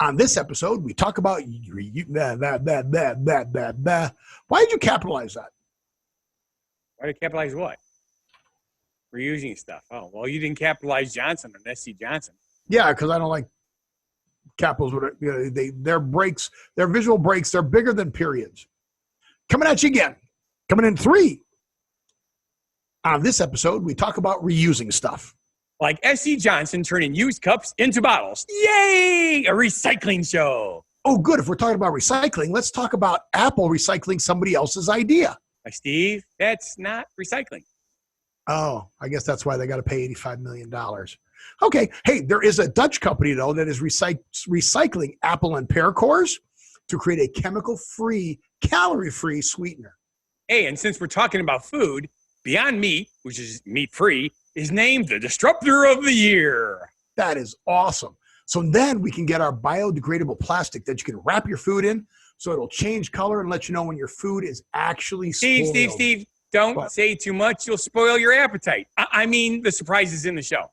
On this episode, we talk about why did you capitalize that? Why did you capitalize what? Reusing stuff. Oh, well, you didn't capitalize Johnson on S.C. Johnson. Yeah, because I don't like capitals. Their breaks, their visual breaks, they're bigger than periods. Coming at you again. Coming in 3. On this episode, we talk about reusing stuff. Like S.C. Johnson turning used cups into bottles. Yay! A recycling show. Oh, good. If we're talking about recycling, let's talk about Apple recycling somebody else's idea. Steve, that's not recycling. Oh, I guess that's why they got to pay $85 million. Okay. Hey, there is a Dutch company, though, that is recycling apple and pear cores to create a chemical-free, calorie-free sweetener. Hey, and since we're talking about food, Beyond Meat, which is meat-free, is named the Disruptor of the Year. That is awesome. So then we can get our biodegradable plastic that you can wrap your food in so it'll change color and let you know when your food is actually spoiled. Steve, don't say too much. You'll spoil your appetite. I mean, the surprise is in the show.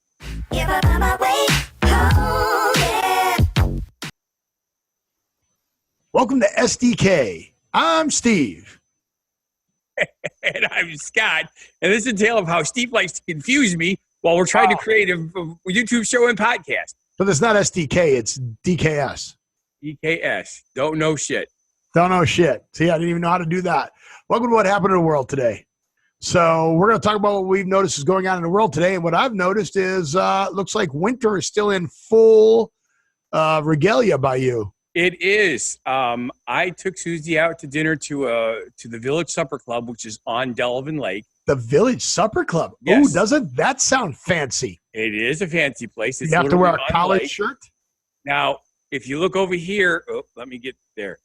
Welcome to SDK. I'm Steve. And I'm Scott. And this is a tale of how Steve likes to confuse me while we're trying to create a YouTube show and podcast. But it's not SDK, it's DKS. DKS. Don't know shit. Don't know shit. See, I didn't even know how to do that. Welcome to What Happened in the World Today. So we're going to talk about what we've noticed is going on in the world today. And what I've noticed is looks like winter is still in full regalia by you. It is. I took Susie out to dinner to the Village Supper Club, which is on Delavan Lake. The Village Supper Club? Yes. Ooh, doesn't that sound fancy? It is a fancy place. It's you have to wear a collared shirt? Now, if you look over here, let me get there.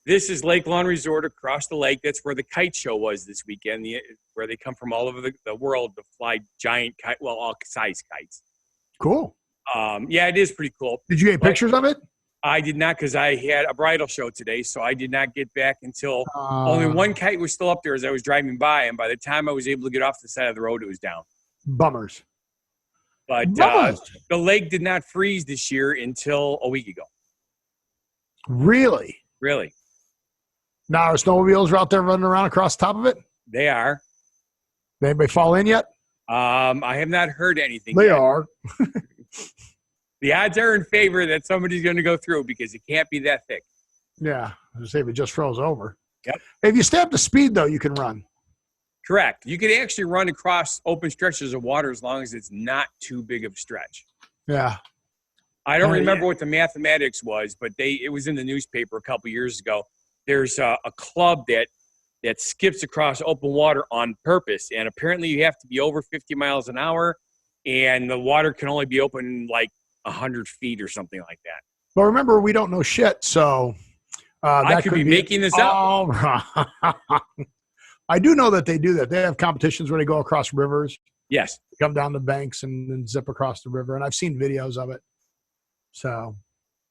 This is Lake Lawn Resort across the lake. That's where the kite show was this weekend, where they come from all over the world to fly giant kite, well, all size kites. Cool. Yeah, it is pretty cool. Did you get pictures of it? I did not, because I had a bridal show today, so I did not get back until only one kite was still up there as I was driving by, and by the time I was able to get off the side of the road, it was down. Bummers. But the lake did not freeze this year until a week ago. Really? Really. Now, our snowmobiles are out there running around across the top of it? They are. Did anybody fall in yet? I have not heard anything They yet. are. The odds are in favor that somebody's going to go through because it can't be that thick. Yeah. I'll say if it just froze over. Yep. If you stay up to speed, though, you can run. Correct. You could actually run across open stretches of water as long as it's not too big of a stretch. Yeah. I don't remember what the mathematics was, but it was in the newspaper a couple years ago. There's a club that skips across open water on purpose, and apparently you have to be over 50 miles an hour, and the water can only be open like 100 feet or something like that. But remember, we don't know shit, so I could be making this up. I do know that they do that. They have competitions where they go across rivers. Yes. Come down the banks and then zip across the river, and I've seen videos of it. So,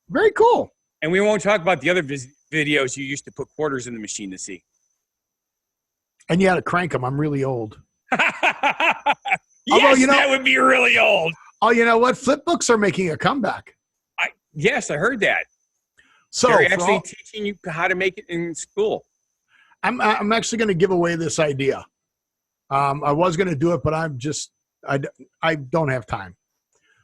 very cool. And we won't talk about the other videos you used to put quarters in the machine to see. And you had to crank them. I'm really old. Yes, that would be really old. Oh, you know what? Flip books are making a comeback. Yes, I heard that. So they're actually teaching you how to make it in school. I'm actually going to give away this idea. I was going to do it, but I don't have time.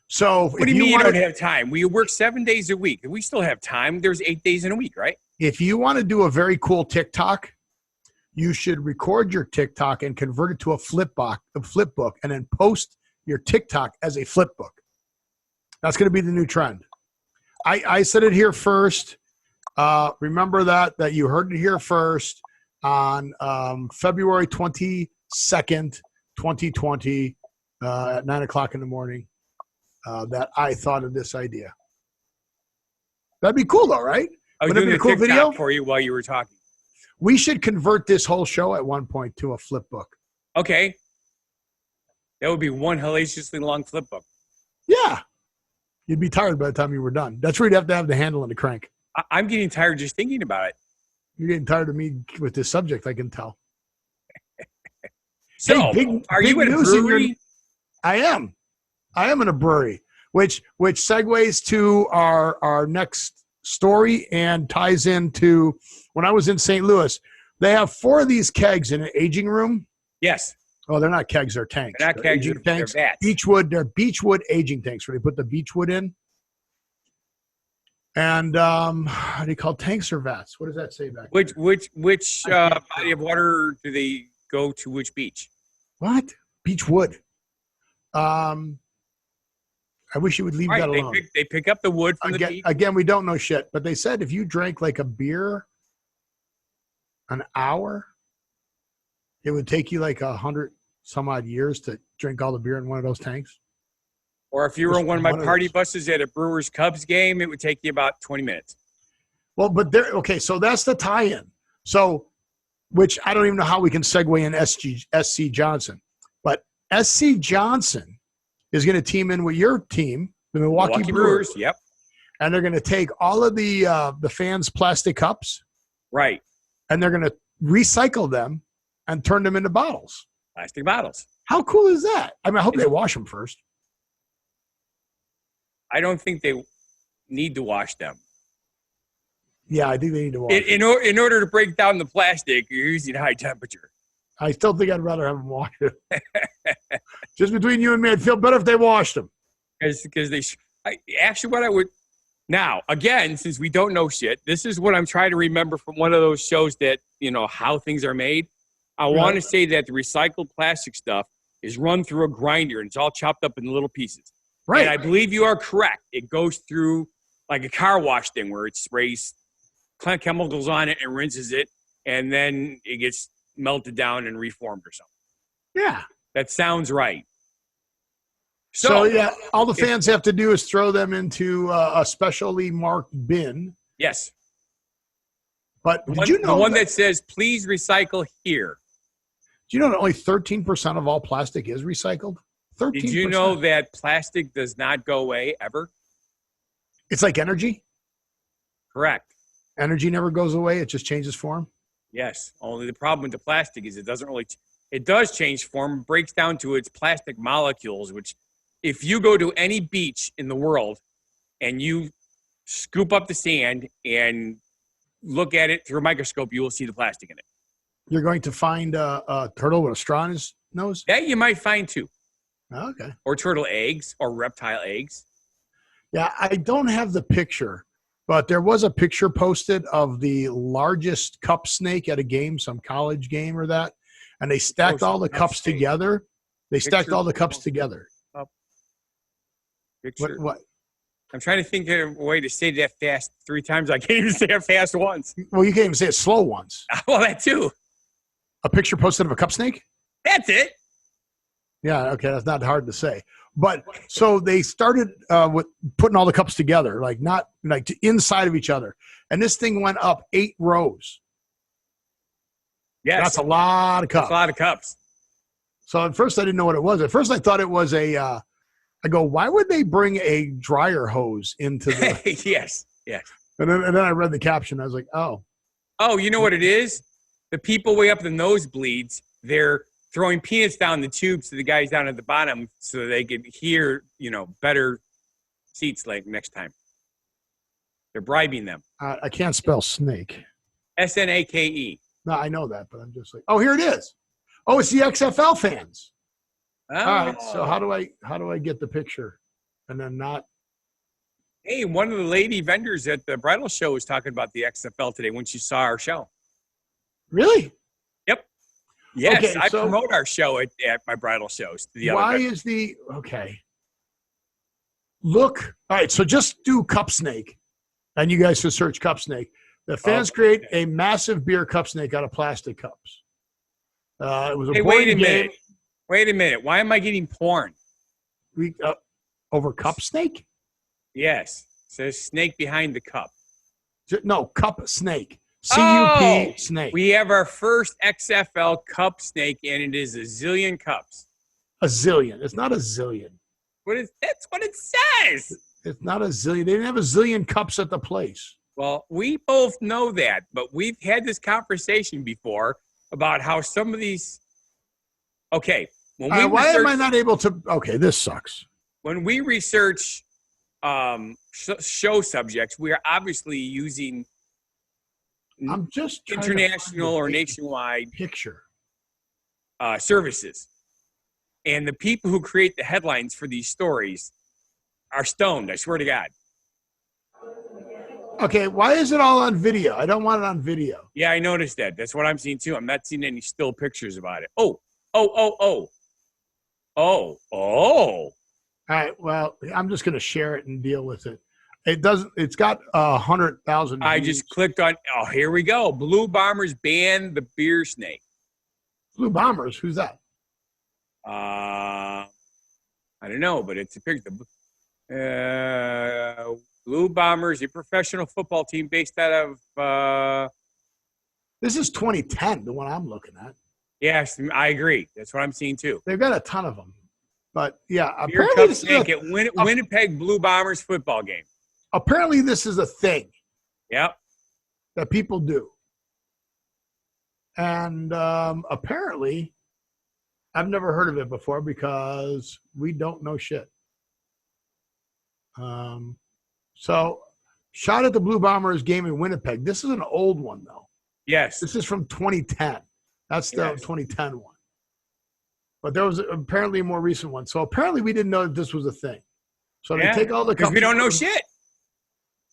So what do you mean you don't have time? We work 7 days a week. We still have time. There's 8 days in a week, right? If you want to do a very cool TikTok, you should record your TikTok and convert it to a flip book, and then post your TikTok as a flip book. That's going to be the new trend. I said it here first. Remember that you heard it here first on February 22nd, 2020 at 9 o'clock in the morning that I thought of this idea. That'd be cool though, right? I was doing a cool video for you while you were talking. We should convert this whole show at one point to a flip book. Okay. That would be one hellaciously long flip book. Yeah. You'd be tired by the time you were done. That's where you'd have to have the handle and the crank. I'm getting tired just thinking about it. You're getting tired of me with this subject, I can tell. So, hey, are you at a brewery? I am in a brewery, which segues to our next story and ties into when I was in St. Louis. They have 4 of these kegs in an aging room. Yes. Oh, they're not kegs, they're tanks. They're not kegs, aging tanks. They're vats. They're beechwood aging tanks where they put the beechwood in. And how do you call tanks or vats? What does that say back there? Which body of water do they go to? Which beach? What? Beechwood. I wish you would leave that alone. They pick up the wood from the beach. Again, we don't know shit, but they said if you drank like a beer an hour, it would take you like 100 some odd years to drink all the beer in one of those tanks. Or if you were on one of my party buses at a Brewers Cubs game, it would take you about 20 minutes. Well, but okay, so that's the tie-in. So, which I don't even know how we can segue in SC Johnson. But SC Johnson is going to team in with your team, the Milwaukee Brewers. Yep. And they're going to take all of the fans' plastic cups. Right. And they're going to recycle them and turn them into bottles. Plastic bottles. How cool is that? I mean, I hope they wash them first. I don't think they need to wash them. Yeah, I think they need to wash them. In order to break down the plastic, you're using high temperature. I still think I'd rather have them wash it. Just between you and me, I'd feel better if they washed them. Because actually what I would – now, again, since we don't know shit, this is what I'm trying to remember from one of those shows that, how things are made. I want to say that the recycled plastic stuff is run through a grinder and it's all chopped up in little pieces. Right. And I believe you are correct. It goes through like a car wash thing where it sprays chemicals on it and rinses it, and then it gets melted down and reformed or something. Yeah. That sounds right. So yeah, all the fans have to do is throw them into a specially marked bin. Yes. But did you know the one that says, please recycle here? Do you know that only 13% of all plastic is recycled? 13%. Did you know that plastic does not go away ever? It's like energy? Correct. Energy never goes away. It just changes form? Yes. Only the problem with the plastic is it does change form, breaks down to its plastic molecules, which if you go to any beach in the world and you scoop up the sand and look at it through a microscope, you will see the plastic in it. You're going to find a turtle with a straw in his nose? That you might find too. Okay. Or turtle eggs or reptile eggs. Yeah, I don't have the picture, but there was a picture posted of the largest cup snake at a game, some college game or that, and they stacked all the cups together. They stacked all the cups together. Picture. What? I'm trying to think of a way to say that fast 3 times. I can't even say it fast once. Well, you can't even say it slow once. Well, that too. A picture posted of a cup snake? That's it. Yeah, okay, that's not hard to say. But so they started with putting all the cups together, like not like inside of each other. And this thing went up 8 rows. Yes. That's a lot of cups. That's a lot of cups. So at first I didn't know what it was. At first I thought it was I go, why would they bring a dryer hose into the Yes. And then I read the caption. I was like, oh. Oh, you know what it is? The people way up the nosebleeds, they're throwing peanuts down the tubes to the guys down at the bottom so they could hear, better seats like next time. They're bribing them. I can't spell snake. SNAKE. No, I know that, but I'm just like, oh, here it is. Oh, it's the XFL fans. Oh. All right. So how do I get the picture and then not? Hey, one of the lady vendors at the bridal show was talking about the XFL today when she saw our show. Really? Yep. Yes, okay, I promote our show at my bridal shows. Why is the okay? Look, all right. So just do cup snake, and you guys can search cup snake. The fans create a massive beer cup snake out of plastic cups. It was a wait a minute. Wait a minute. Why am I getting porn? Over cup snake? Yes. It says snake behind the cup. No, cup snake. CUP snake. We have our first XFL cup snake, and it is a zillion cups. A zillion. It's not a zillion. That's what it says. It's not a zillion. They didn't have a zillion cups at the place. Well, we both know that, but we've had this conversation before about how some of these. Okay. Why am I not able to? Okay, this sucks. When we research show subjects, we are obviously using I'm just international or nationwide picture services. And the people who create the headlines for these stories are stoned, I swear to God. Okay, why is it all on video? I don't want it on video. Yeah, I noticed that. That's what I'm seeing too. I'm not seeing any still pictures about it. Oh. All right, well, I'm just going to share it and deal with it. It's got 100,000 I just clicked on, here we go. Blue Bombers ban the beer snake. Blue Bombers? Who's that? I don't know, but it's a picture. Blue Bombers, a professional football team based out of. This is 2010, the one I'm looking at. Yes, I agree. That's what I'm seeing too. They've got a ton of them, but yeah, Beer Cup snake at Winnipeg Blue Bombers football game. Apparently, this is a thing. Yep. That people do, and apparently, I've never heard of it before because we don't know shit. So, shot at the Blue Bombers game in Winnipeg. This is an old one, though. Yes. This is from 2010. That's the 2010 one. But there was apparently a more recent one. So, apparently, we didn't know that this was a thing. So, they take all the cups. Because we don't know shit.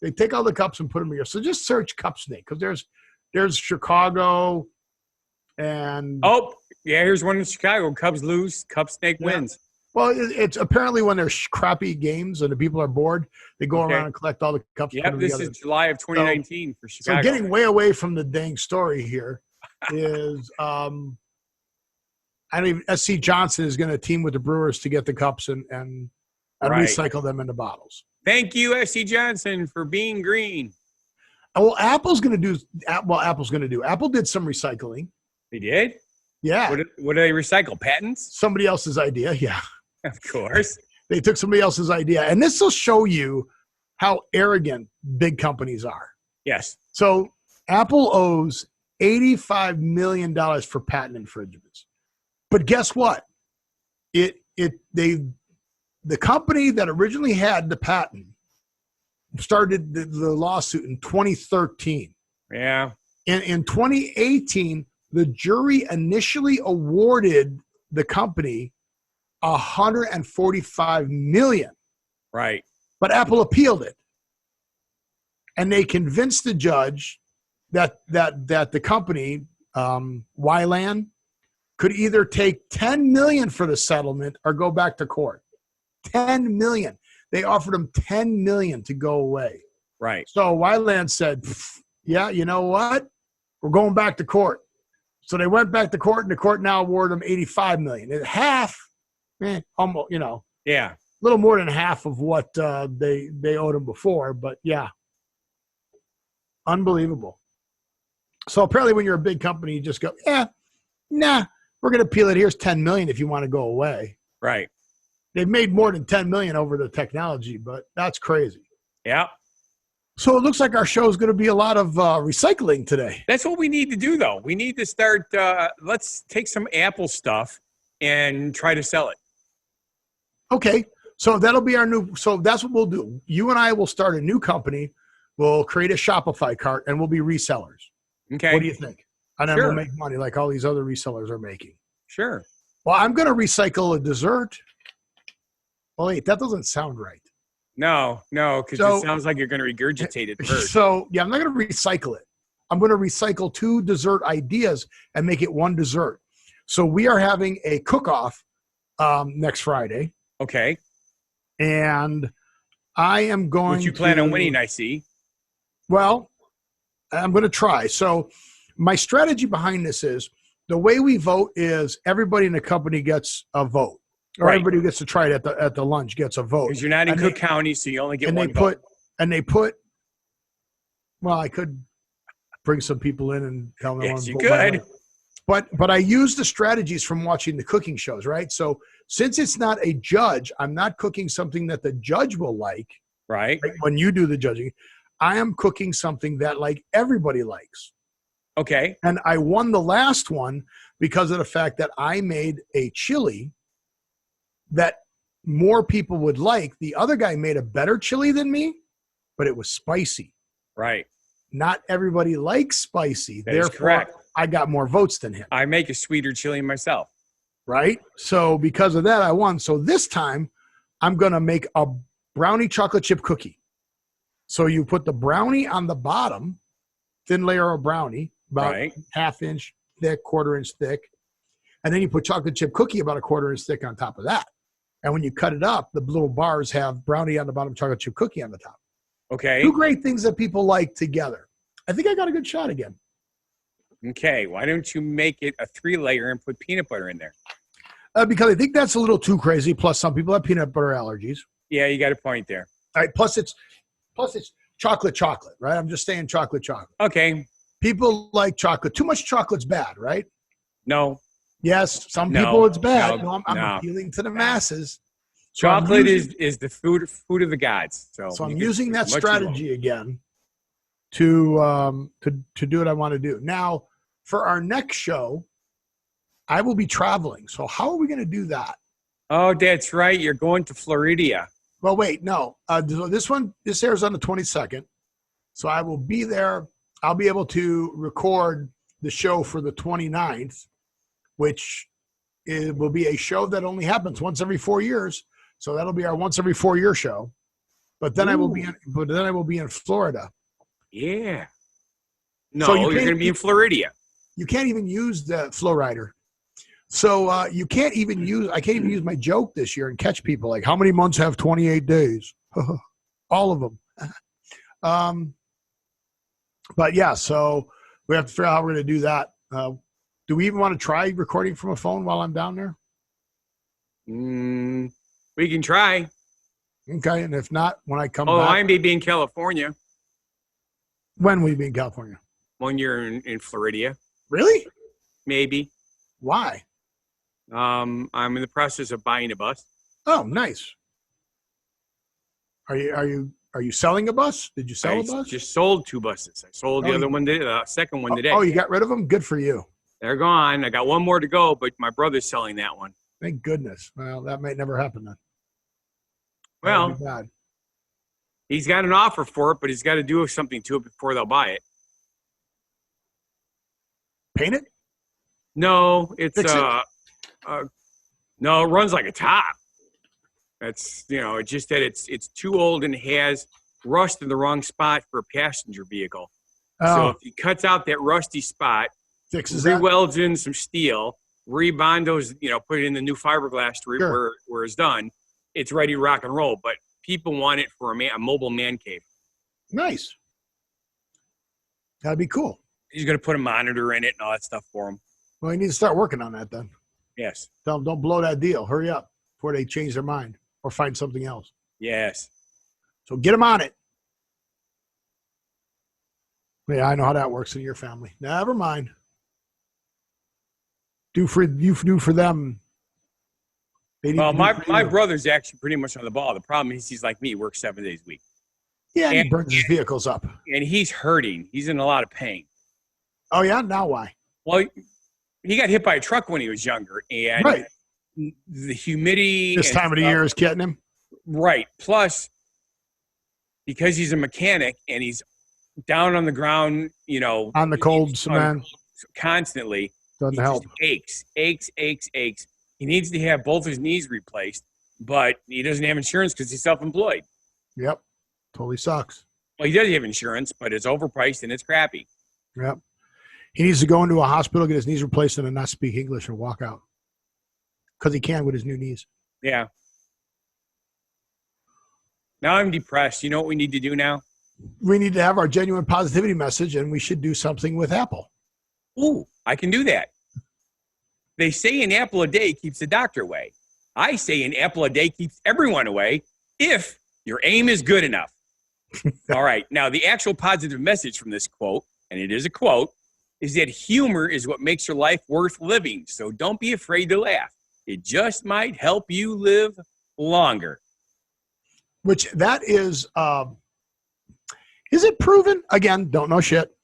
They take all the cups and put them here. So, just search Cup Snake because there's Chicago and. Oh, yeah, here's one in Chicago. Cubs lose. Cup Snake wins. Well, it's apparently when there's crappy games and the people are bored, they go around and collect all the cups. Yeah, this is July of 2019 for Chicago. So getting way away from the dang story here is SC Johnson is going to team with the Brewers to get the cups and recycle them into bottles. Thank you, SC Johnson, for being green. Well, Apple's going to do. Apple did some recycling. They did? Yeah. What do they recycle? Patents? Somebody else's idea. Yeah. Of course. They took somebody else's idea. And this will show you how arrogant big companies are. Yes. So Apple owes $85 million for patent infringements. But guess what? The company that originally had the patent started the lawsuit in 2013. Yeah. And in 2018, the jury initially awarded the company $145 million. Right. But Apple appealed it. And they convinced the judge that the company, Wyland, could either take $10 million for the settlement or go back to court. $10 million. They offered him $10 million to go away. Right. So Wyland said, yeah, you know what? We're going back to court. So they went back to court, and the court now awarded them $85 million. And half, almost, yeah, a little more than half of what they owed them before. But yeah, unbelievable. So apparently, when you're a big company, you just go, we're going to appeal it. Here's $10 million if you want to go away. Right. They've made more than $10 million over the technology, but that's crazy. Yeah. So it looks like our show is going to be a lot of recycling today. That's what we need to do, though. We need to start. Let's take some Apple stuff and try to sell it. Okay. So that'll be our new. So that's what we'll do. You and I will start a new company. We'll create a Shopify cart and we'll be resellers. Okay. What do you think? And then we'll make money like all these other resellers are making. Sure. Well, I'm going to recycle a dessert. Well, wait, that doesn't sound right. No, because it sounds like you're going to regurgitate it first. So, yeah, I'm not going to recycle it. I'm going to recycle 2 dessert ideas and make it one dessert. So we are having a cook-off next Friday. Okay. And I am going to... Which you plan on winning, I see. Well, I'm going to try. So my strategy behind this is the way we vote is everybody in the company gets a vote. Or everybody who gets to try it at the lunch gets a vote. Because you're not in Cook County, so you only get one vote. Well, I could bring some people in and tell them. Yes, you could. But I use the strategies from watching the cooking shows, right? So since it's not a judge, I'm not cooking something that the judge will like. Right. Like when you do the judging, I am cooking something that like everybody likes. Okay. And I won the last one because of the fact that I made a chili that more people would like. The other guy made a better chili than me, but it was spicy. Right. Not everybody likes spicy. That is correct. I got more votes than him. I make a sweeter chili myself. Right? So because of that, I won. So this time, I'm going to make a brownie chocolate chip cookie. So you put the brownie on the bottom, thin layer of brownie, about half-inch thick, quarter-inch thick. And then you put chocolate chip cookie about a quarter-inch thick on top of that. And when you cut it up, the little bars have brownie on the bottom, chocolate chip cookie on the top. Okay. Two great things that people like together. I think I got a good shot again. Okay. Why don't you make it a 3-layer and put peanut butter in there? Because I think that's a little too crazy. Plus, some people have peanut butter allergies. Yeah, you got a point there. All right. Plus, it's chocolate, right? I'm just saying chocolate. Okay. People like chocolate. Too much chocolate's bad, right? No. Yes, some people it's bad. No, I'm appealing to the masses. So chocolate is the food of the gods. So I'm using that strategy again to do what I want to do. Now, for our next show, I will be traveling. So how are we going to do that? Oh, that's right. You're going to Florida. Well, wait, no. This airs on the 22nd. So I will be there. I'll be able to record the show for the 29th, which will be a show that only happens once every 4 years. So that'll be our once every 4 year show. But then I will be in Florida. Yeah. No, so you're going to be in Florida. You can't even use the Flow Rider. So I can't even use my joke this year and catch people like, how many months have 28 days? All of them. But yeah, so we have to figure out how we're going to do that. Do we even want to try recording from a phone while I'm down there? We can try. Okay, and if not, when I come back. I may be in California. When will you be in California? When you're in Florida. Really? Maybe. Why? I'm in the process of buying a bus. Oh, nice. Are you selling a bus? Did you sell a bus? I just sold 2 buses. I sold the other one, the second one today. Oh, you got rid of them? Good for you. They're gone. I got one more to go, but my brother's selling that one. Thank goodness. Well, that may never happen then. Well, he's got an offer for it, but he's got to do something to it before they'll buy it. Paint it? No, it's no, it runs like a top. That's it's just that it's too old and has rust in the wrong spot for a passenger vehicle. Oh. So if he cuts out that rusty spot, fixes re-welds in some steel, rebond those, put it in the new fiberglass where it's done, it's ready to rock and roll. But people want it for a mobile man cave. Nice. That'd be cool. He's going to put a monitor in it and all that stuff for him. Well, you need to start working on that then. Yes. Don't blow that deal. Hurry up before they change their mind or find something else. Yes. So get them on it. Yeah, I know how that works in your family. Never mind. Do for them. Well, my brother's actually pretty much on the ball. The problem is he's like me, works 7 days a week. Yeah, and he burns his vehicles up. And he's hurting. He's in a lot of pain. Oh, yeah? Now why? Well, he got hit by a truck when he was younger. And the humidity. This time of the year is getting him. Right. Plus, because he's a mechanic and he's down on the ground, on the cold cement. Constantly. Doesn't help. Aches. He needs to have both his knees replaced, but he doesn't have insurance because he's self-employed. Yep. Totally sucks. Well, he does have insurance, but it's overpriced and it's crappy. Yep. He needs to go into a hospital, get his knees replaced, and then not speak English and walk out. Because he can with his new knees. Yeah. Now I'm depressed. You know what we need to do now? We need to have our genuine positivity message, and we should do something with Apple. Ooh, I can do that. They say an apple a day keeps the doctor away. I say an apple a day keeps everyone away if your aim is good enough. All right. Now, the actual positive message from this quote, and it is a quote, is that humor is what makes your life worth living. So don't be afraid to laugh. It just might help you live longer. Which that is it proven? Again, don't know shit.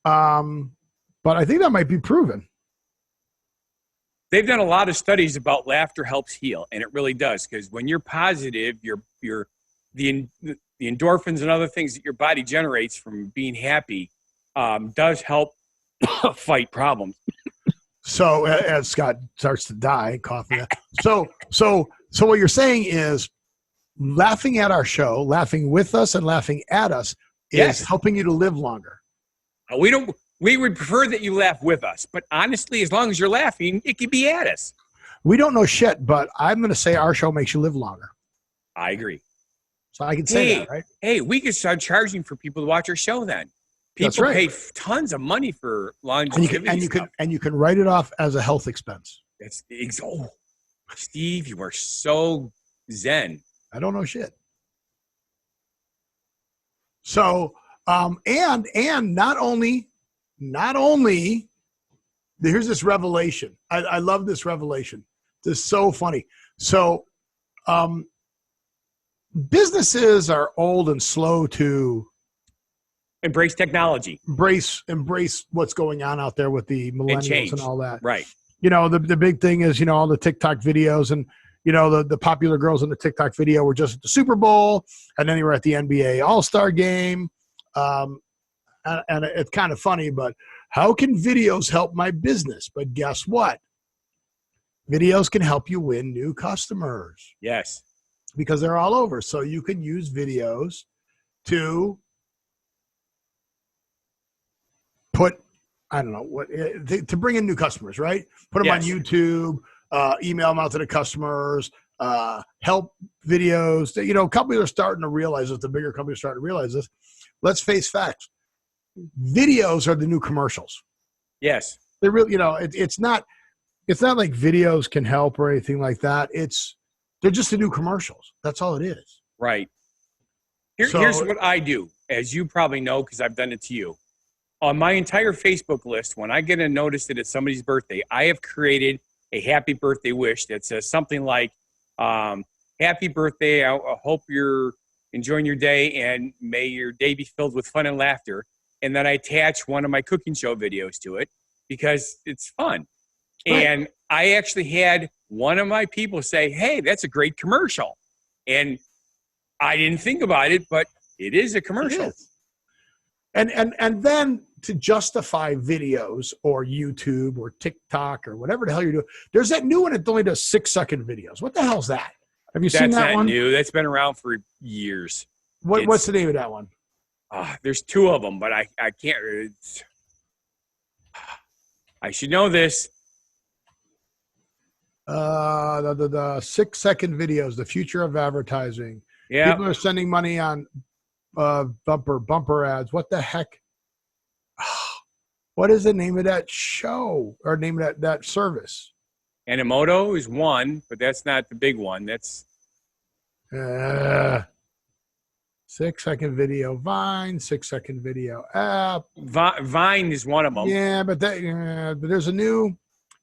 But I think that might be proven. they've done a lot of studies about laughter helps heal, and it really does, because when you're positive, the endorphins and other things that your body generates from being happy does help fight problems. So as Scott starts to die, coughing. So what you're saying is laughing at our show, laughing with us and laughing at us is helping you to live longer. We would prefer that you laugh with us, but honestly, as long as you're laughing, it could be at us. We don't know shit, but I'm going to say our show makes you live longer. I agree. So I can say that, right? Hey, we could start charging for people to watch our show then. People pay tons of money for longevity and you can write it off as a health expense. Steve, you are so zen. I don't know shit. So, and not only, here's this revelation. I love this revelation. This is so funny. So, businesses are old and slow to embrace technology, embrace what's going on out there with the millennials and all that. Right. You know, the big thing is, all the TikTok videos and, the popular girls in the TikTok video were just at the Super Bowl, and then they were at the NBA All-Star game. And it's kind of funny, but how can videos help my business? But guess what? Videos can help you win new customers. Yes. Because they're all over. So you can use videos to put, I don't know what, to bring in new customers, right? Put them on YouTube, email them out to the customers, help videos. Companies are starting to realize this. The bigger companies are starting to realize this. Let's face facts. Videos are the new commercials. Yes. They really, it's not like videos can help or anything like that. They're just the new commercials. That's all it is. Right. Here's what I do, as you probably know, because I've done it to you. On my entire Facebook list, when I get a notice that it's somebody's birthday, I have created a happy birthday wish that says something like, happy birthday, I hope you're enjoying your day, and may your day be filled with fun and laughter. And then I attach one of my cooking show videos to it because it's fun. Right. And I actually had one of my people say, hey, that's a great commercial. And I didn't think about it, but it is a commercial. It is. And then to justify videos or YouTube or TikTok or whatever the hell you're doing, there's that new one that only does 6-second videos. What the hell's that? Have you seen that one? That's not new. That's been around for years. What's the name of that one? There's two of them, but I can't. I should know this. The 6-second videos, the future of advertising. Yeah. People are spending money on bumper ads. What the heck? What is the name of that show or name of that service? Animoto is one, but that's not the big one. That's 6-second video Vine, 6-second video app. Vine is one of them. Yeah, but there's a new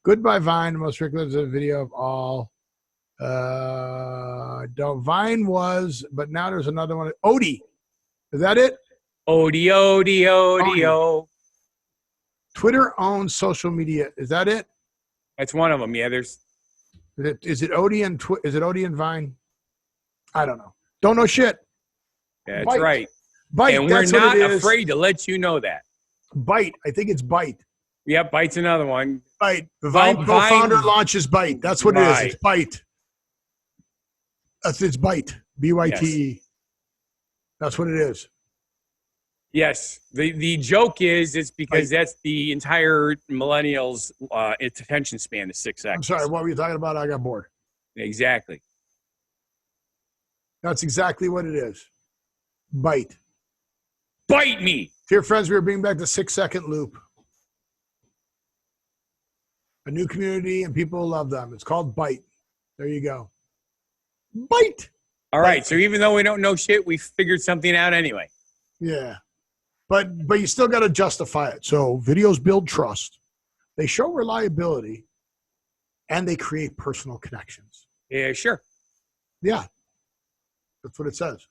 Goodbye Vine, the most regular video of all. Vine was, but now there's another one. Odie. Is that it? Odie. Twitter owns social media. Is that it? That's one of them. Yeah, there's. Is it Odie and Vine? I don't know. Don't know shit. Yeah, that's right. Byte. And we're not afraid to let you know that. Byte. I think it's Byte. Yep, Byte's another one. Byte. The Vine co-founder launches Byte. That's what it is. It's Byte. It's Byte. B-Y-T-E. Yes. That's what it is. Yes. The joke is it's because that's the entire millennials' attention span is 6 seconds. I'm sorry. What were you talking about? I got bored. Exactly. That's exactly what it is. Byte. Bite me. Dear friends, we are bringing back the 6-second loop. A new community and people love them. It's called Byte. There you go. Byte. All right. So even though we don't know shit, we figured something out anyway. Yeah. But you still got to justify it. So videos build trust. They show reliability and they create personal connections. Yeah, sure. Yeah. That's what it says.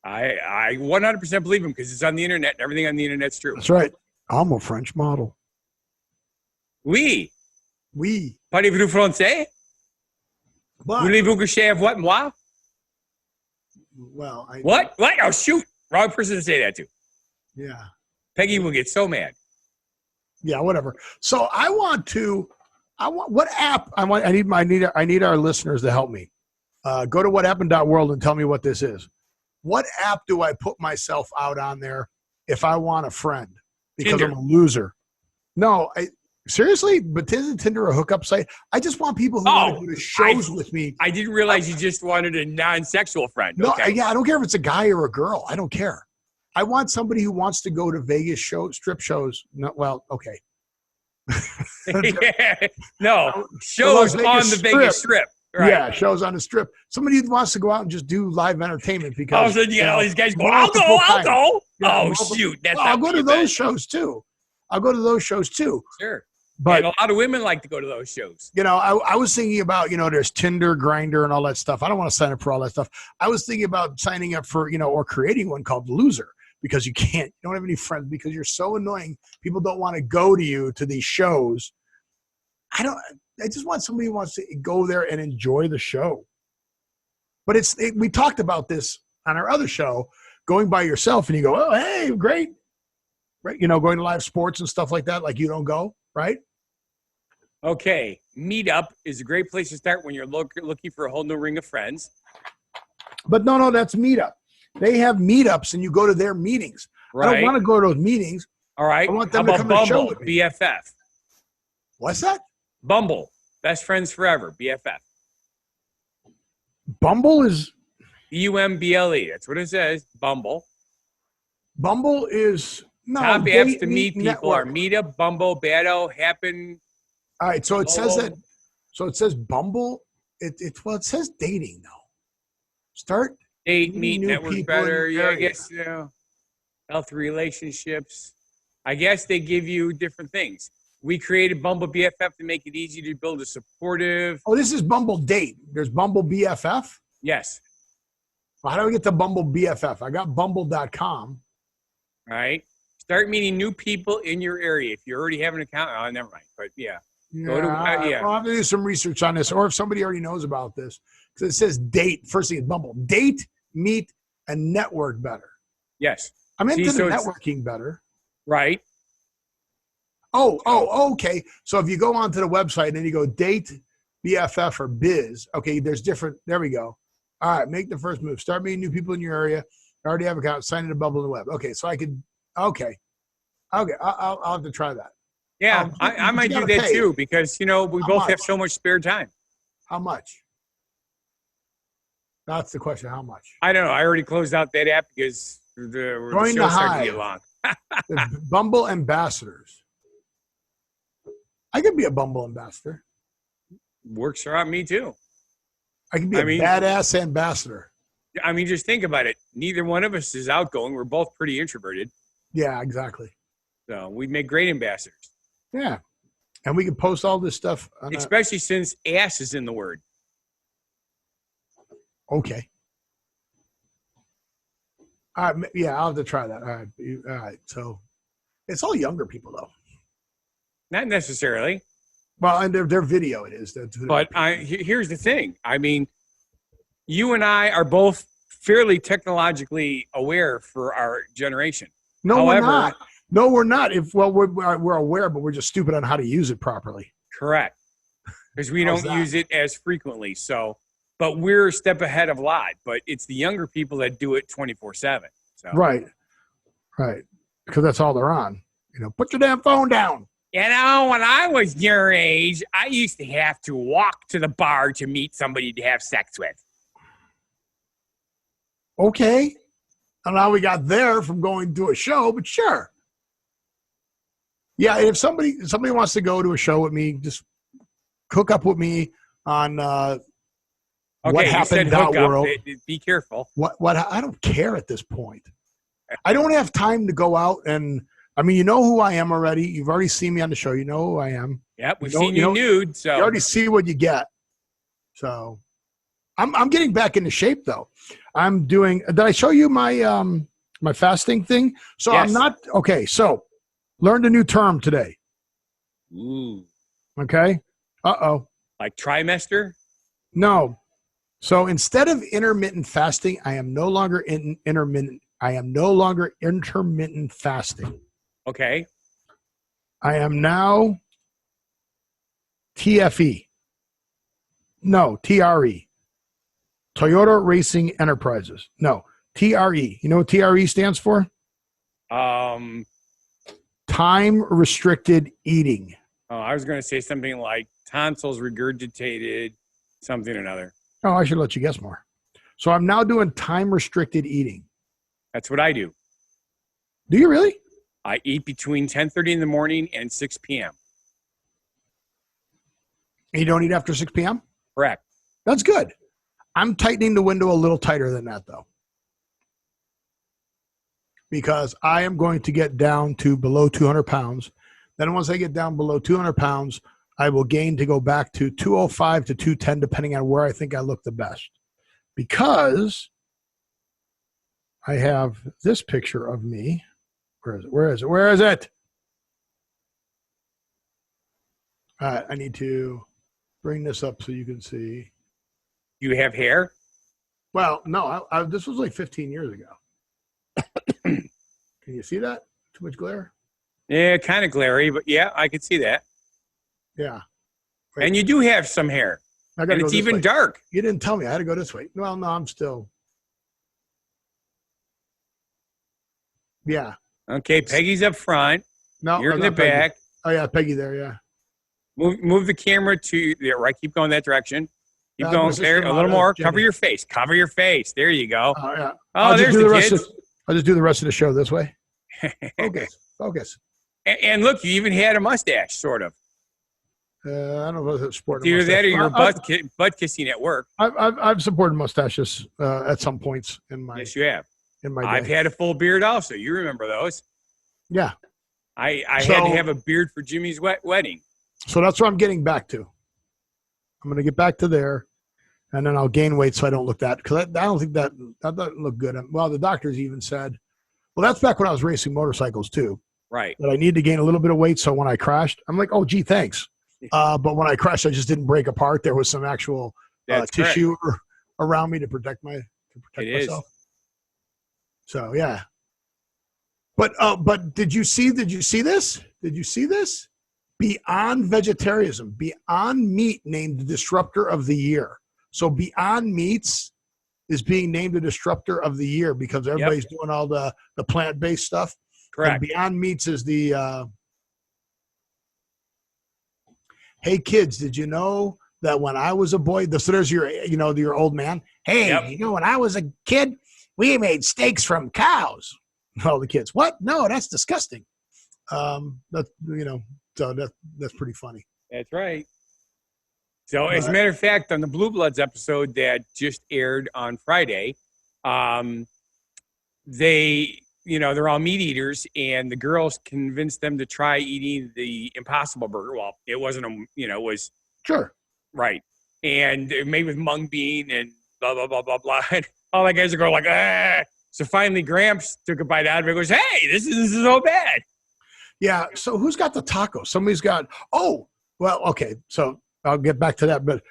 I 100% believe him because it's on the internet and everything on the internet's true. That's right. I'm a French model. Oui. Oui. Parlez-vous français? But, Voulez-vous que je what, moi? well, What? What? Oh, shoot. Wrong person to say that to. Yeah. Peggy will get so mad. Yeah, whatever. So I want what app I need our listeners to help me. Go to whathappened.world and tell me what this is. What app do I put myself out on there if I want a friend? Because Tinder. I'm a loser. No, seriously, but isn't Tinder a hookup site? I just want people who want to go to shows with me. I didn't realize you just wanted a non-sexual friend. No, okay. Yeah, I don't care if it's a guy or a girl. I don't care. I want somebody who wants to go to Vegas strip shows. No, well, okay. No, shows on the Vegas Strip. Right. Yeah, shows on the Strip. Somebody who wants to go out and just do live entertainment because all these guys go, I'll go. Yeah, shoot. I'll go to those shows too. Sure. But and a lot of women like to go to those shows. I was thinking about, there's Tinder, Grindr, and all that stuff. I don't want to sign up for all that stuff. I was thinking about signing up for, or creating one called Loser, because you don't have any friends because you're so annoying. People don't want to go to you to these shows. I just want somebody who wants to go there and enjoy the show. But we talked about this on our other show, going by yourself and you go, oh, hey, great. Right. Going to live sports and stuff like that. Like you don't go, right? Okay. Meetup is a great place to start when you're looking for a whole new ring of friends. But no, that's Meetup. They have meetups and you go to their meetings. Right. I don't want to go to those meetings. All right. I want them to come to the show with me. BFF. What's that? Bumble. Best friends forever. BFF. Bumble is BUMBLE. That's what it says. Bumble. Bumble is top apps to meet people network. Are Meetup, Bumble, Battle, Happen. All right. So it says that. So it says Bumble. It says dating though. Start. Date, meet, network better. Yeah, I guess, healthy relationships. I guess they give you different things. We created Bumble BFF to make it easy to build a supportive. Oh, this is Bumble Date. There's Bumble BFF? Yes. Well, how do I get to Bumble BFF? I got bumble.com. All right. Start meeting new people in your area. If you already have an account, never mind. But yeah. I'll have to do some research on this, or if somebody already knows about this. Because it says date. First thing is Bumble. Date, meet, and network better. Yes. I'm into the networking better. Right. Oh, okay. So if you go onto the website and then you go date, BFF, or biz, okay, there's different. There we go. All right, make the first move. Start meeting new people in your area. I already have an account. Sign in to Bumble on the web. Okay, so I could. Okay. I'll have to try that. Yeah, I might do that too because we both have so much spare time. How much? That's the question. How much? I don't know. I already closed out that app because the show started to get long. The Bumble ambassadors. I could be a Bumble ambassador. Works for me too. I could be a badass ambassador. I mean, just think about it. Neither one of us is outgoing. We're both pretty introverted. Yeah, exactly. So we'd make great ambassadors. Yeah. And we can post all this stuff. Especially since ass is in the word. Okay. All right. Yeah, I'll have to try that. All right. So it's all younger people, though. Not necessarily. Well, and their video it is. But here's the thing. I mean, you and I are both fairly technologically aware for our generation. No, we're not. No, we're not. We're aware, but we're just stupid on how to use it properly. Correct. Because we don't use it as frequently. So, but we're a step ahead of a lot. But it's the younger people that do it 24/7. So. Right. Because that's all they're on. Put your damn phone down. When I was your age, I used to have to walk to the bar to meet somebody to have sex with. Okay. And now we got there from going to a show, but sure. Yeah, if somebody wants to go to a show with me, just hook up with me on whathappened.world. Be careful. What I don't care at this point. I don't have time to go out and you know who I am already. You've already seen me on the show. You know who I am. Yep, we've seen you nude. So you already see what you get. So I'm getting back into shape though. I'm doing. Did I show you my my fasting thing? So yes. I'm not okay. So learned a new term today. Ooh. Okay. Uh-oh. Like trimester? No. So instead of intermittent fasting, I am no longer intermittent. I am no longer intermittent fasting. Okay. I am now TFE. No, TRE. Toyota Racing Enterprises. No, TRE. You know what TRE stands for? Time restricted eating. Oh, I was going to say something like tonsils regurgitated, something or another. Oh, I should let you guess more. So I'm now doing time restricted eating. That's what I do. Do you really? I eat between 10:30 in the morning and 6 p.m. And you don't eat after 6 p.m.? Correct. That's good. I'm tightening the window a little tighter than that, though. Because I am going to get down to below 200 pounds. Then once I get down below 200 pounds, I will gain to go back to 205 to 210, depending on where I think I look the best. Because I have this picture of me. Where is it? Where is it? Where is it? I need to bring this up so you can see. You have hair? Well, no, this was like 15 years ago. Can you see that? Too much glare? Yeah, kind of glary, but yeah, I could see that. Yeah. Wait. And you do have some hair. And it's even dark. You didn't tell me. I had to go this way. Well, no, I'm still. Yeah. Okay, Peggy's up front. No, you're in the back. Oh, yeah, Peggy there, yeah. Move the camera to there, right? Keep going that direction. Keep going there. A little more. Cover your face. Cover your face. There you go. Oh, yeah. Oh, there's the kids. I'll just do the rest of the show this way. Focus. And look, you even had a mustache, sort of. I don't know if it's sporting. Either that or your butt kissing at work. I've supported mustaches at some points in my. Yes, you have. In my day. I've had a full beard also. You remember those? Yeah. I had to have a beard for Jimmy's wedding. So that's what I'm getting back to. I'm going to get back to there, and then I'll gain weight so I don't look that, because I don't think that doesn't look good. Well, the doctors even said, well, that's back when I was racing motorcycles too. Right. That I need to gain a little bit of weight, so when I crashed, I'm like, oh, gee, thanks. But when I crashed, I just didn't break apart. There was some actual tissue around me to protect myself. So yeah. But did you see this? Did you see this? Beyond Vegetarianism, Beyond Meat named the Disruptor of the Year. So Beyond Meats is being named the Disruptor of the Year because everybody's doing all the plant-based stuff. Correct. And Beyond Meats is the hey kids, did you know that when I was a boy, so there's your old man. Hey, when I was a kid, we made steaks from cows. All the kids, what? No, that's disgusting. So that's pretty funny. That's right. So as a matter of fact, on the Blue Bloods episode that just aired on Friday, they're all meat eaters, and the girls convinced them to try eating the Impossible Burger. Well, it wasn't it was sure right, and made with mung bean and blah blah blah blah blah. And all the guys are going like, ah. So finally, Gramps took a bite out of it and goes, hey, this is so bad. Yeah, so who's got the tacos? Somebody's got, okay, so I'll get back to that, but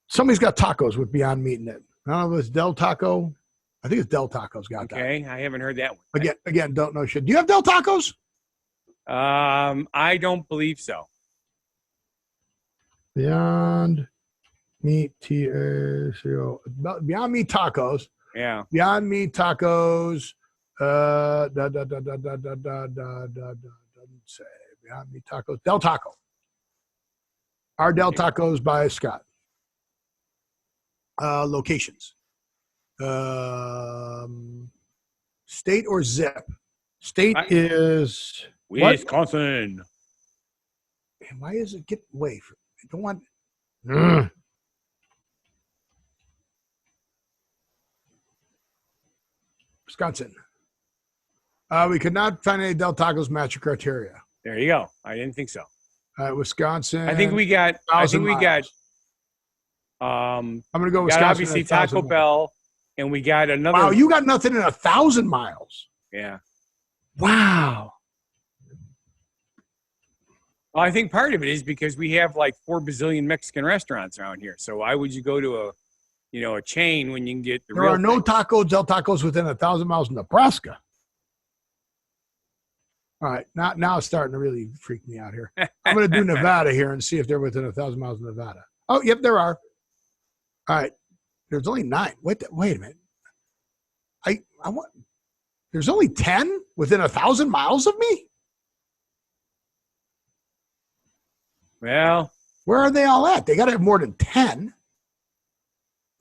somebody's got tacos with Beyond Meat in it. I don't know if it's Del Taco. I think it's Del Taco's got that. Okay, I haven't heard that one. Again, don't know shit. Do you have Del Tacos? I don't believe so. Beyond Meat, T-A-C-O. Beyond Meat Tacos. Yeah. Beyond Meat Tacos. Doesn't say Beyond Meat Tacos. Del Taco. Our Del Tacos by Scott. Locations. State or zip? State is Wisconsin. What? Why is it get away from? I don't want. Wisconsin. We could not find any Del Tacos match your criteria. There you go. I didn't think so. Wisconsin. I think we got. I'm going to go Wisconsin. Obviously, Taco Bell, and we got another. Wow, you got nothing in 1,000 miles. Yeah. Wow. Well, I think part of it is because we have like 4 bazillion Mexican restaurants around here. So why would you go to a chain when you can get the There real are no thing? Taco Del Tacos within 1,000 miles of Nebraska. All right, now it's starting to really freak me out here. I'm going to do Nevada here and see if they're within 1,000 miles of Nevada. Oh, yep, there are. All right, there's only 9. Wait a minute. I want. There's only 10 within 1,000 miles of me. Well, where are they all at? They got to have more than 10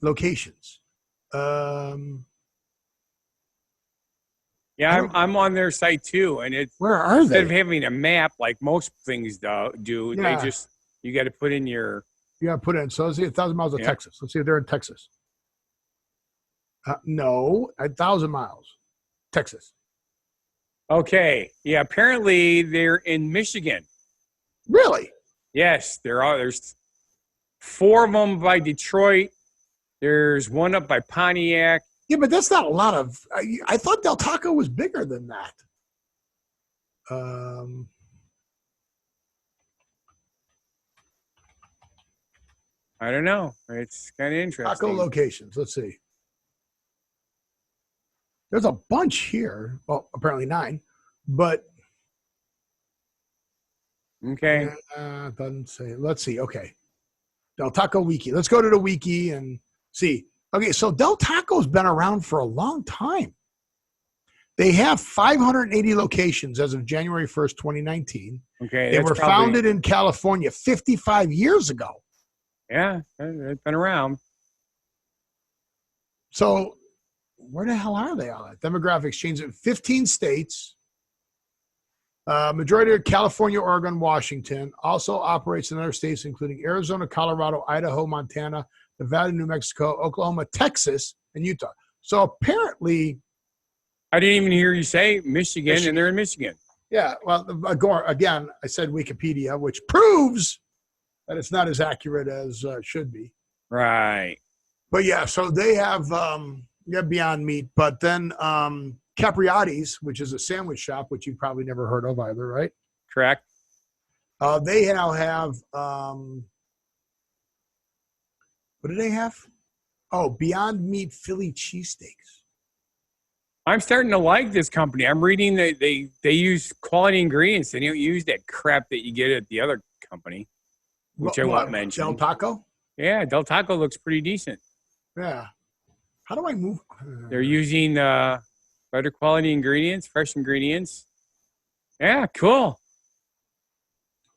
locations. yeah, I'm on their site too, and it's where are instead they? of having a map like most things do, Yeah. they just you got to put in your. You got to put in. So let's see 1,000 miles of Texas. Let's see if they're in Texas. No, 1,000 miles, Texas. Okay, yeah. Apparently, they're in Michigan. Really? Yes, there's 4 of them by Detroit. There's 1 up by Pontiac. Yeah, but that's not a lot of. I thought Del Taco was bigger than that. I don't know. It's kind of interesting. Taco locations. Let's see. There's a bunch here. Well, apparently 9, but okay. Doesn't say. Let's see. Okay, Del Taco Wiki. Let's go to the wiki and see. Okay, so Del Taco's been around for a long time. They have 580 locations as of January 1st, 2019. Okay, they were founded in California 55 years ago. Yeah, it's been around. So where the hell are they all at? Demographics changed in 15 states. Majority of California, Oregon, Washington. Also operates in other states, including Arizona, Colorado, Idaho, Montana, Nevada, New Mexico, Oklahoma, Texas, and Utah. So apparently, I didn't even hear you say Michigan. And they're in Michigan. Yeah, well, again, I said Wikipedia, which proves that it's not as accurate as it should be. Right. But yeah, so they have Beyond Meat, but then Capriati's, which is a sandwich shop, which you've probably never heard of either, right? Correct. They now have what do they have? Oh, Beyond Meat Philly cheesesteaks. I'm starting to like this company. I'm reading that they use quality ingredients. They don't use that crap that you get at the other company, which I won't mention. Del Taco? Yeah, Del Taco looks pretty decent. Yeah. How do I move? They're using better quality ingredients, fresh ingredients. Yeah, cool.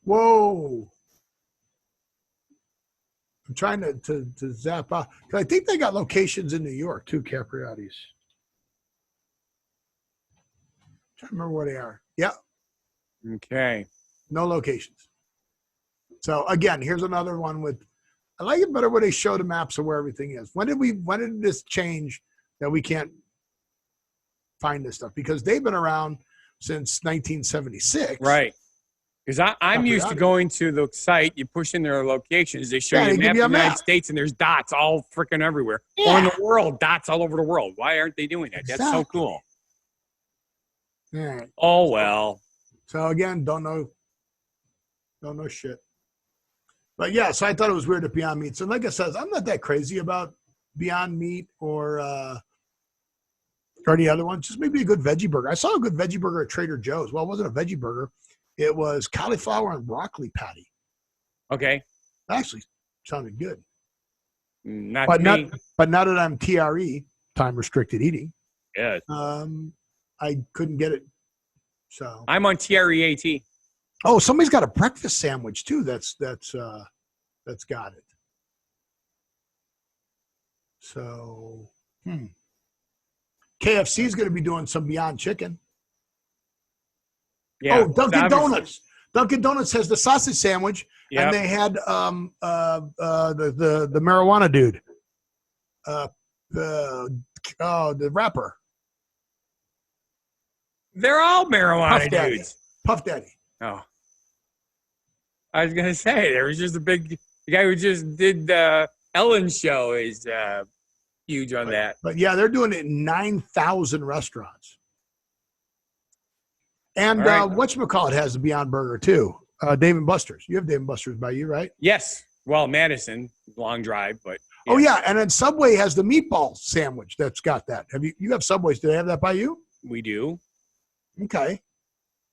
Whoa. I'm trying to zap out. I think they got locations in New York too, Capriati's. I remember where they are. Yeah. Okay. No locations. So again, here's another one with. I like it better where they show the maps of where everything is. When did this change that we can't find this stuff? Because they've been around since 1976. Right. Because I'm used to going to the site, you push in their locations, they show you a map of the United States, and there's dots all freaking everywhere. Yeah. Or in the world, dots all over the world. Why aren't they doing that? Exactly. That's so cool. Yeah. Oh, well. So, again, don't know shit. But, yeah, so I thought it was weird at Beyond Meat. So, like I said, I'm not that crazy about Beyond Meat or any other ones. Just maybe a good veggie burger. I saw a good veggie burger at Trader Joe's. Well, it wasn't a veggie burger. It was cauliflower and broccoli patty. Okay. Actually sounded good. Not me. But now that I'm TRE, time restricted eating. Yeah. I couldn't get it. So I'm on TREAT. Oh, somebody's got a breakfast sandwich too. That's got it. So KFC is going to be doing some Beyond Chicken. Yeah, oh, Dunkin' Donuts. Dunkin' Donuts has the sausage sandwich, and they had the marijuana dude. The rapper. They're all marijuana dudes. Puff Daddy. Oh. I was gonna say there was just the guy who just did the Ellen show is huge on that. But yeah, they're doing it in 9,000 restaurants. And whatchamacallit has the Beyond Burger too. Dave and Buster's. You have Dave and Buster's by you, right? Yes. Well, Madison, long drive, but. Yeah. Oh yeah, and then Subway has the meatball sandwich that's got that. Have you? You have Subways? Do they have that by you? We do. Okay.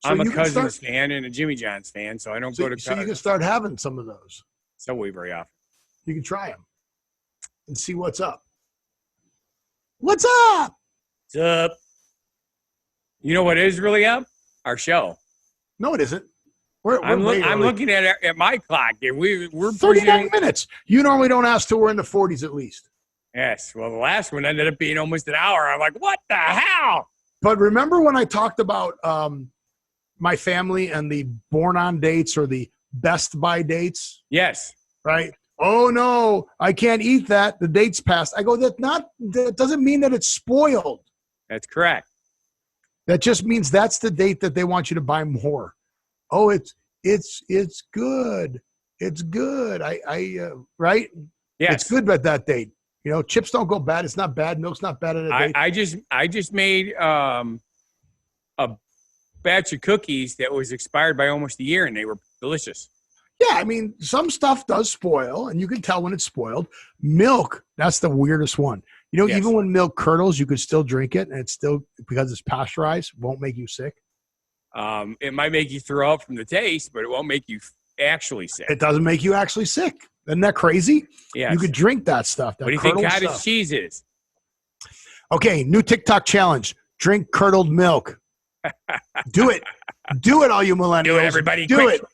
So I'm a Cousins fan and a Jimmy John's fan, so I don't go to. So you can start having some of those. Subway very often. You can try them and see what's up. What's up? What's up? You know what is really up? Our show. No, it isn't. I'm looking at my clock. We're 39 minutes. You normally don't ask till we're in the 40s at least. Yes. Well, the last one ended up being almost an hour. I'm like, what the hell? But remember when I talked about my family and the born on dates or the best by dates? Yes. Right? Oh no, I can't eat that. The date's passed. I go, that doesn't mean that it's spoiled. That's correct. That just means that's the date that they want you to buy more. Oh, it's good. It's good. Right? Yes. It's good at that date. You know, chips don't go bad. It's not bad. Milk's not bad at a date. I just made a batch of cookies that was expired by almost a year, and they were delicious. Yeah, I mean, some stuff does spoil, and you can tell when it's spoiled. Milk, that's the weirdest one. You know, even when milk curdles, you could still drink it, and it's still, because it's pasteurized, won't make you sick. It might make you throw up from the taste, but it won't make you actually sick. It doesn't make you actually sick. Isn't that crazy? Yeah. You could drink that stuff. What do you think cottage cheese is? Okay, new TikTok challenge. Drink curdled milk. Do it. Do it, all you millennials. Do it, everybody. Do quick. it.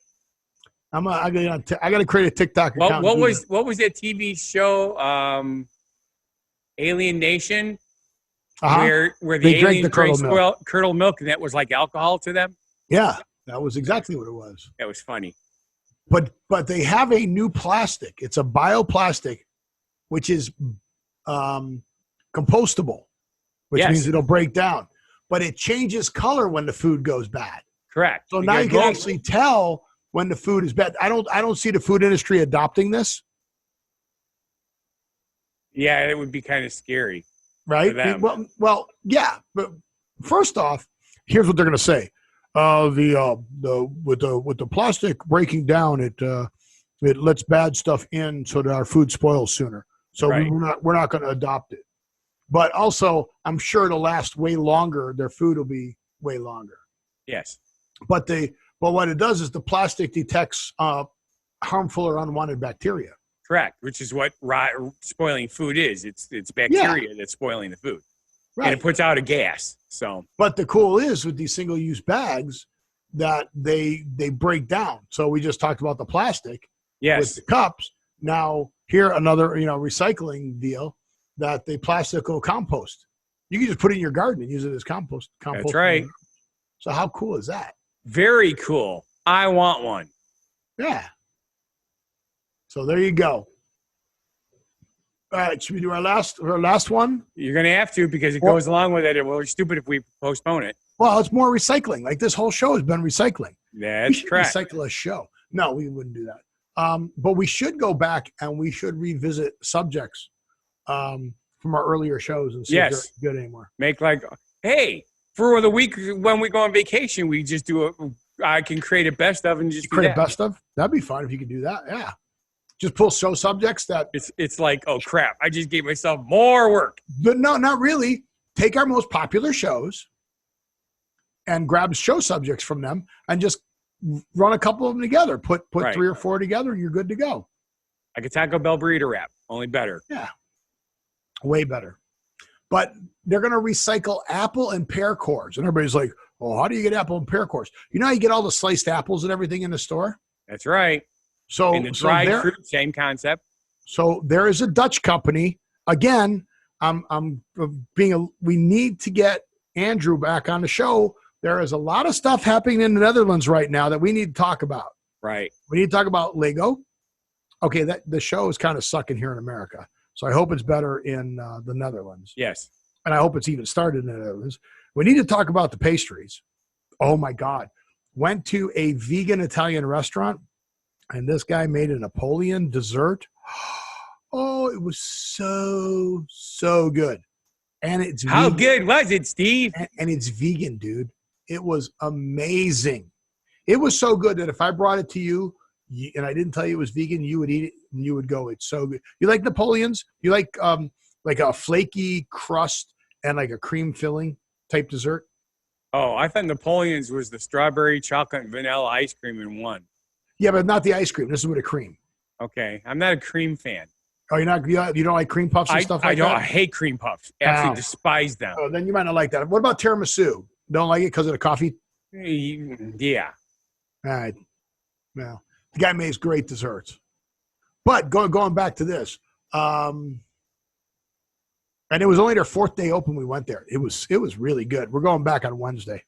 I got to create a TikTok account. What was that TV show? Alien Nation, where the aliens drank curdled milk, and that was like alcohol to them. Yeah, that was exactly what it was. That was funny. But they have a new plastic. It's a bioplastic, which is compostable, which means it'll break down. But it changes color when the food goes bad. Correct. So now you can actually tell when the food is bad. I don't see the food industry adopting this. Yeah, it would be kind of scary. Right? Well, yeah. But first off, here's what they're going to say. With the plastic breaking down, it lets bad stuff in so that our food spoils sooner. So we're not going to adopt it. But also, I'm sure it'll last way longer. Their food will be way longer. Yes. But what it does is the plastic detects harmful or unwanted bacteria. Correct, which is what spoiling food is. It's bacteria that's spoiling the food. Right. And it puts out a gas. So, but the cool is with these single-use bags that they break down. So we just talked about the plastic with the cups. Now here another recycling deal that the plastic will compost. You can just put it in your garden and use it as compost. That's right. So how cool is that? Very cool. I want one. Yeah. So there you go. All right, should we do our last one? You're going to have to because it goes along with it. We're stupid if we postpone it. Well, it's more recycling. Like this whole show has been recycling. That's correct. Recycle a show. No, we wouldn't do that. But we should go back and we should revisit subjects from our earlier shows and see if they're good anymore. Make for the week when we go on vacation, we just do I can create a best of and just create a best of. That'd be fun if you could do that. Yeah. Just pull show subjects that it's like, oh crap, I just gave myself more work. But no, not really. Take our most popular shows and grab show subjects from them and just run a couple of them together. Put 3 or 4 together and you're good to go. Like a Taco Bell burrito wrap, only better. Yeah. Way better. But they're going to recycle apple and pear cores. And everybody's like, oh, how do you get apple and pear cores? You know how you get all the sliced apples and everything in the store? That's right. So, and the dried fruit, same concept. So there is a Dutch company. Again, we need to get Andrew back on the show. There is a lot of stuff happening in the Netherlands right now that we need to talk about. Right. We need to talk about Lego. Okay, the show is kind of sucking here in America. So I hope it's better in the Netherlands. Yes. And I hope it's even started in the Netherlands. We need to talk about the pastries. Oh, my God. Went to a vegan Italian restaurant. And this guy made a Napoleon dessert. Oh, it was so good. And it's How good was it, Steve? And it's vegan, dude. It was amazing. It was so good that if I brought it to you and I didn't tell you it was vegan, you would eat it and you would go, it's so good. You like Napoleons? You like a flaky crust and like a cream filling type dessert? Oh, I thought Napoleon's was the strawberry, chocolate, and vanilla ice cream in one. Yeah, but not the ice cream. This is with a cream. Okay. I'm not a cream fan. Oh, you don't like cream puffs and stuff like that? I hate cream puffs. Absolutely despise them. Oh, then you might not like that. What about tiramisu? Don't like it because of the coffee? Yeah. All right. Well, the guy makes great desserts. But going back to this, and it was only their 4th day open. We went there. It was really good. We're going back on Wednesday.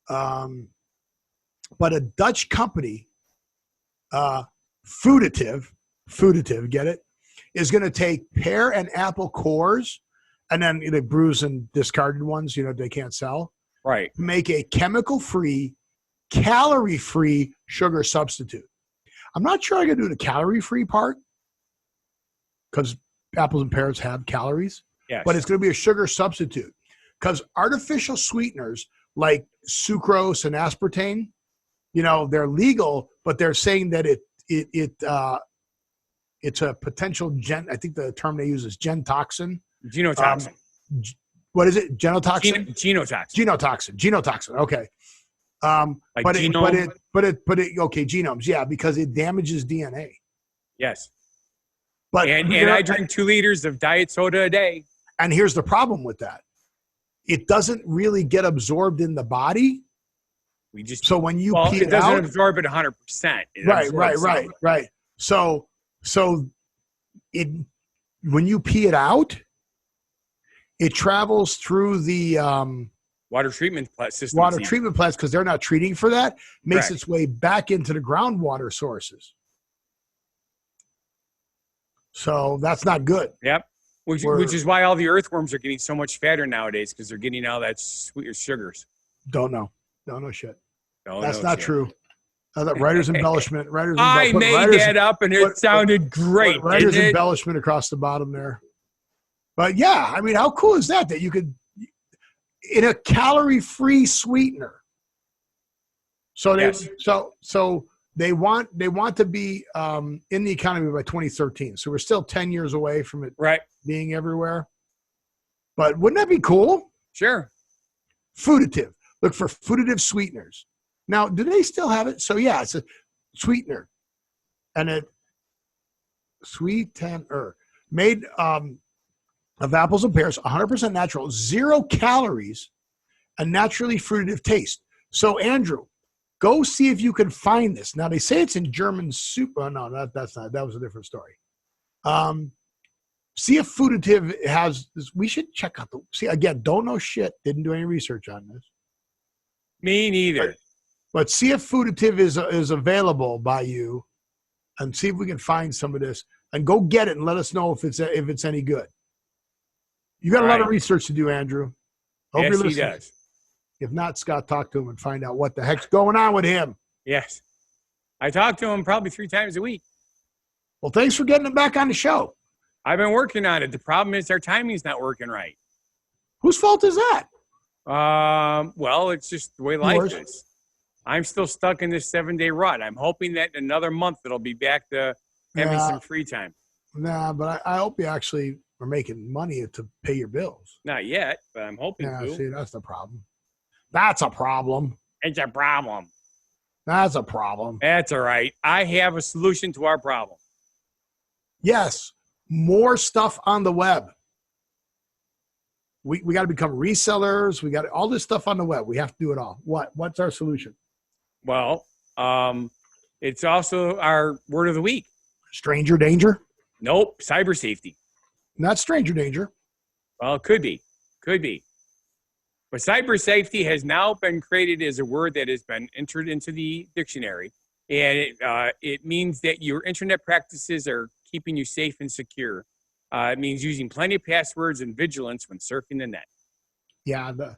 But a Dutch company, Fooditive, get it, is going to take pear and apple cores, and then the bruised and discarded ones, they can't sell. Right. Make a chemical-free, calorie-free sugar substitute. I'm not sure I can do the calorie-free part because apples and pears have calories. Yes. But it's going to be a sugar substitute because artificial sweeteners like sucrose and aspartame, they're legal, but they're saying that it's a potential I think the term they use is genotoxin. Genotoxin. What is it? Genotoxin? Genotoxin. Okay. Okay, genomes. Yeah, because it damages DNA. Yes. But and I drink 2 liters of diet soda a day. And here's the problem with that. It doesn't really get absorbed in the body. So when you pee it out, doesn't absorb it 100%. Right. So when you pee it out, it travels through the water treatment system. Water treatment plants, because they're not treating for that, makes its way back into the groundwater sources. So that's not good. Yep. Which is why all the earthworms are getting so much fatter nowadays, because they're getting all that sweet sugars. Don't know shit. That's not true. Writer's embellishment. I made that up, and it sounded great. Writer's embellishment across the bottom there. But yeah, I mean, how cool is that you could, in a calorie-free sweetener. So they want to be in the economy by 2013. So we're still 10 years away from it being everywhere. But wouldn't that be cool? Sure. Fooditive. Look for Fooditive sweeteners. Now, do they still have it? So yeah, it's a sweetener, and it Sweetener made of apples and pears, 100% natural, 0 calories, a naturally fruitive taste. So Andrew, go see if you can find this. Now they say it's in German soup. Oh, no, that's not. That was a different story. See if Fooditive has this. We should check out see again. Don't know shit. Didn't do any research on this. Me neither. But see if Fooditive is available by you, and see if we can find some of this, and go get it and let us know if it's any good. You got a lot of research to do, Andrew. Hope yes, you're listening. He does. If not, Scott, talk to him and find out what the heck's going on with him. Yes. I talk to him probably 3 times a week. Well, thanks for getting him back on the show. I've been working on it. The problem is our timing's not working right. Whose fault is that? Well, it's just the way life is. I'm still stuck in this 7-day rut. I'm hoping that in another month it'll be back to having some free time. Nah, but I hope you actually are making money to pay your bills. Not yet, but I'm hoping to. See, that's the problem. That's a problem. It's a problem. That's a problem. That's all right. I have a solution to our problem. Yes, more stuff on the web. We got to become resellers. We got all this stuff on the web. We have to do it all. What's our solution? Well, it's also our word of the week. Stranger danger? Nope. Cybersafety. Not stranger danger. Well, it could be. Could be. But cybersafety has now been created as a word that has been entered into the dictionary. And it means that your internet practices are keeping you safe and secure. It means using plenty of passwords and vigilance when surfing the net. Yeah, the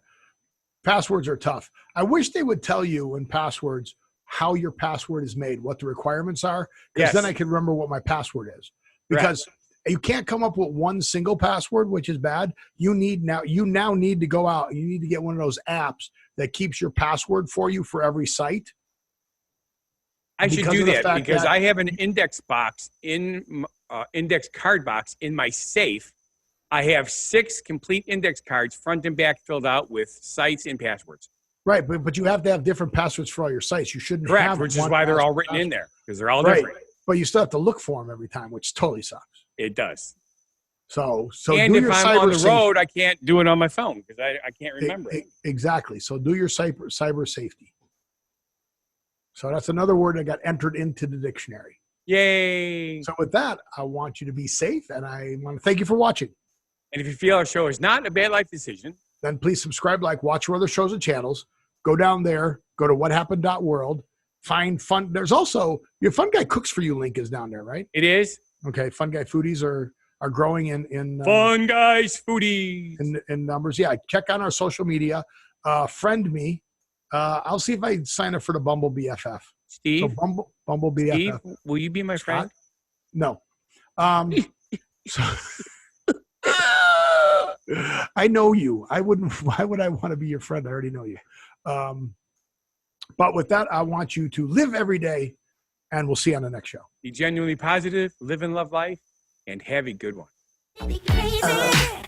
passwords are tough. I wish they would tell you in passwords how your password is made, what the requirements are, because then I can remember what my password is. Because you can't come up with one single password, which is bad. You now need to go out and you need to get one of those apps that keeps your password for you for every site. I should Because do of the that fact because that- I have an index box index card box in my safe. I have 6 complete index cards, front and back, filled out with sites and passwords. Right, but you have to have different passwords for all your sites. You shouldn't Correct, have which is one why they're all password. written in there because they're all Right. different. But you still have to look for them every time, which totally sucks. It does. So And do if your I'm on the cyber road, I can't do it on my phone because I can't remember it. Exactly. So do your cyber safety. So that's another word that got entered into the dictionary. Yay. So with that, I want you to be safe, and I want to thank you for watching. And if you feel our show is not a bad life decision, Then please subscribe, watch our other shows and channels. Go down there, go to whathappened.world, find fun. There's also your Fun Guy Cooks For You link is down there, right? it is Okay, Fun Guy Foodies are growing in Fun Guys Foodies. in numbers. Yeah, check on our social media. Friend me. I'll see if I sign up for the Bumble BFF. Steve, So Bumble BFF. Steve, will you be my friend? No. So I know you. I wouldn't. Why would I want to be your friend? I already know you. But with that, I want you to live every day, and we'll see you on the next show. Be genuinely positive, live and love life, and have a good one. Be crazy,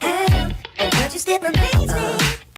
and just it remains me.